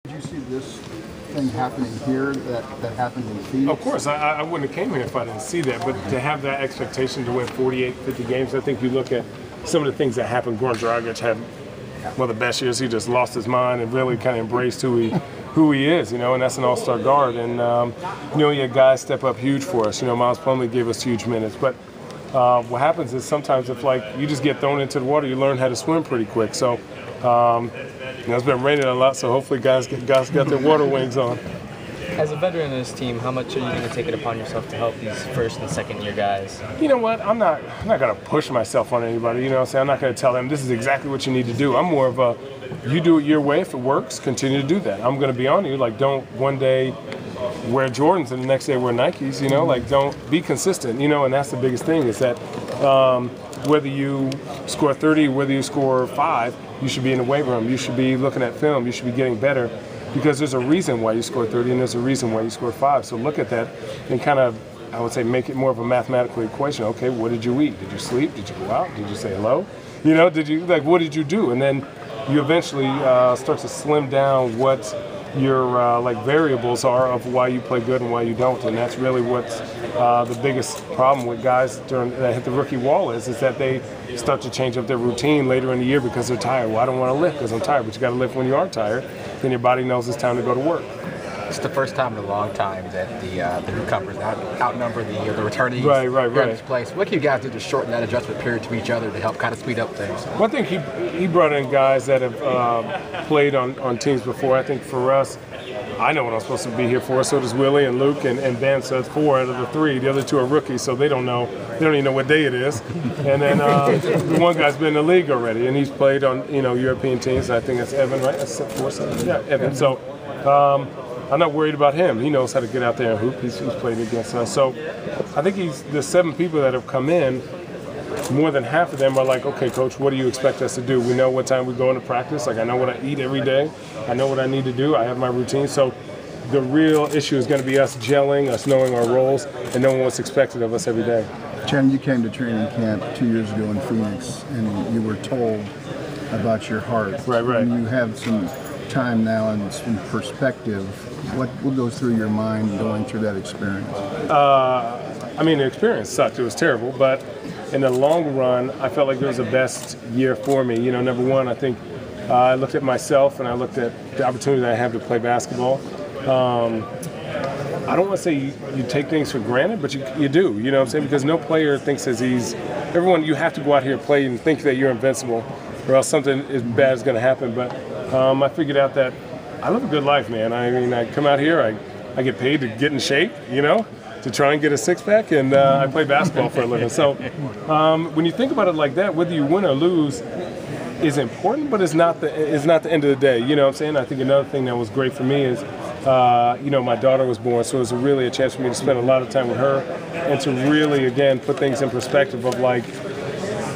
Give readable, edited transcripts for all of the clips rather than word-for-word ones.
Did you see this thing happening here that happened in Phoenix? Of course, I wouldn't have came here if I didn't see that. But to have that expectation to win 48, 50 games, I think you look at some of the things that happened. Goran Dragic had one of the best years. He just lost his mind and really kind of embraced who he is, and that's an all-star guard. And, he had guys step up huge for us. Miles Plumlee gave us huge minutes. But what happens is sometimes if, you just get thrown into the water, you learn how to swim pretty quick. So, it's been raining a lot, so hopefully guys got their water wings on. As a veteran of this team, how much are you going to take it upon yourself to help these first and second year guys? You know what? I'm not going to push myself on anybody. I'm not going to tell them this is exactly what you need to do. I'm more of a, you do it your way. If it works, continue to do that. I'm going to be on you. Don't one day wear Jordans and the next day wear Nikes. Don't be consistent. And that's the biggest thing is that whether you score 30, whether you score 5, you should be in the weight room. You should be looking at film. You should be getting better because there's a reason why you scored 30 and there's a reason why you scored 5. So look at that and kind of, I would say, make it more of a mathematical equation. Okay, what did you eat? Did you sleep? Did you go out? Did you say hello? Did you, what did you do? And then you eventually start to slim down what your variables are of why you play good and why you don't. And that's really what's the biggest problem with guys that hit the rookie wall is that they start to change up their routine later in the year because they're tired. Well, I don't want to lift because I'm tired, but you got to lift when you are tired. Then your body knows it's time to go to work. It's the first time in a long time that the newcomers outnumber the returnees right. in this place. What can you guys do to shorten that adjustment period to each other to help kind of speed up things? Well, I think he brought in guys that have played on teams before. I think for us, I know what I'm supposed to be here for. So does Willie and Luke and Ben. So it's 4 out of the 3. The other 2 are rookies, so they don't know. They don't even know what day it is. And then the one guy's been in the league already, and he's played on European teams. I think that's Evan, right? That's 4, 7. Yeah, Evan. So I'm not worried about him. He knows how to get out there and hoop. He's played against us. So I think the 7 people that have come in, more than half of them are like, okay, coach, what do you expect us to do? We know what time we go into practice. I know what I eat every day. I know what I need to do. I have my routine. So the real issue is going to be us gelling, us knowing our roles, and knowing what's expected of us every day. Chen, you came to training camp 2 years ago in Phoenix, and you were told about your heart. Right. And you have some time now and some perspective. What goes through your mind going through that experience? The experience sucked. It was terrible, but in the long run, I felt like it was the best year for me. Number one, I think I looked at myself and I looked at the opportunity that I have to play basketball. I don't want to say you take things for granted, but you do, you know what I'm saying? Because no player thinks everyone, you have to go out here and play and think that you're invincible or else something as bad is going to happen. But I figured out that I live a good life, man. I come out here, I get paid to get in shape, to try and get a six-pack, and I play basketball for a living. So when you think about it like that, whether you win or lose is important, but it's not the end of the day. You know what I'm saying? I think another thing that was great for me is, my daughter was born, so it was really a chance for me to spend a lot of time with her and to really, again, put things in perspective of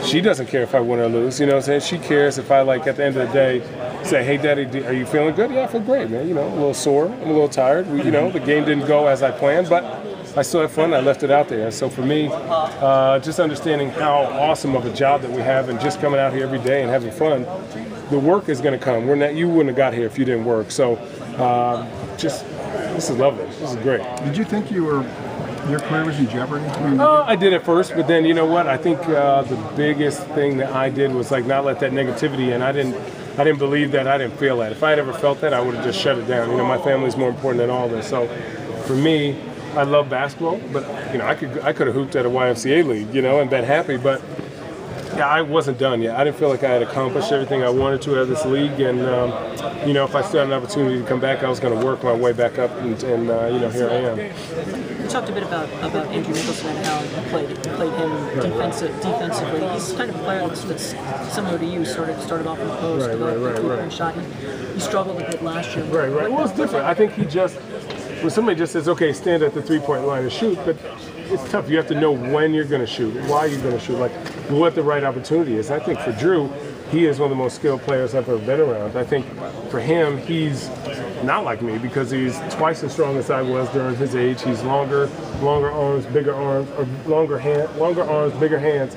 she doesn't care if I win or lose. You know what I'm saying? She cares if I, at the end of the day, say, hey, Daddy, are you feeling good? Yeah, I feel great, man. A little sore. I'm a little tired. The game didn't go as I planned, but I still had fun. I left it out there. So for me, just understanding how awesome of a job that we have and just coming out here every day and having fun, the work is going to come. You wouldn't have got here if you didn't work. So this is lovely. This is great. Did you think your career was in jeopardy? I did at first, but then you know what? I think the biggest thing that I did was not let that negativity in. I didn't believe that. I didn't feel that. If I had ever felt that, I would have just shut it down. My family's more important than all this. So for me, I love basketball, but I could have hooped at a YMCA league, and been happy. But yeah, I wasn't done yet. I didn't feel like I had accomplished everything I wanted to out of this league, and if I still had an opportunity to come back, I was going to work my way back up, and here I am. You talked a bit about Andrew Nicholson and how you played him defensively. He's kind of a player that's similar to you. Started off in the post, right. Shot. He struggled a bit last year. Right. Well, it's different. I think when somebody just says, okay, stand at the three-point line and shoot, but it's tough. You have to know when you're going to shoot, why you're going to shoot, what the right opportunity is. I think for Drew, he is one of the most skilled players I've ever been around. I think for him, he's not like me because he's twice as strong as I was during his age. He's longer arms, bigger arms, or longer arms, bigger hands,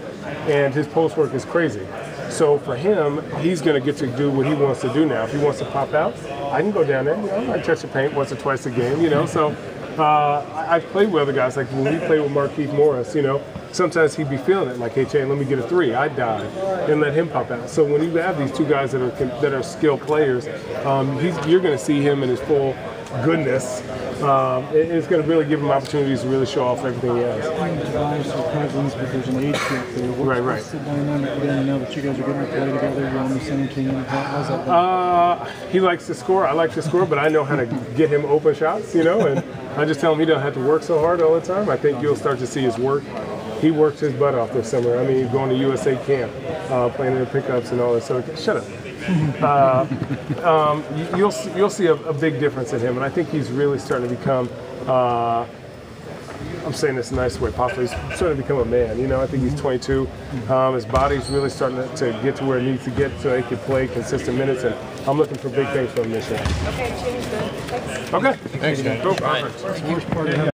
and his post work is crazy. So for him, he's going to get to do what he wants to do now. If he wants to pop out, I can go down there. You know, I touch the paint once or twice a game. You know, so I've played with other guys. Like when we played with Markieff Morris, you know, sometimes he'd be feeling it. Like, hey, Chan, let me get a three. I'd dive and let him pop out. So when you have these two guys that are skilled players, you're going to see him in his full goodness. It's going to really give him opportunities to really show off everything he has. Guys or cousins, but there's an age gap there. Right. What's the dynamic then now that you guys are getting to play together? You're on the same team. How's that? He likes to score. I like to score, but I know how to get him open shots, you know, and I just tell him he don't have to work so hard all the time. I think you'll start to see his work. He worked his butt off this summer. I mean, going to USA camp, playing in the pickups and all that stuff. Shut up. You'll see a big difference in him, and I think he's really starting to become. I'm saying this in a nice way, possibly. He's starting to become a man. You know, I think he's 22. His body's really starting to get to where it needs to get so he can play consistent minutes, and I'm looking for big things from him this year. Okay, Chin's good. Thanks. Okay. Thanks, man. Go. Perfect.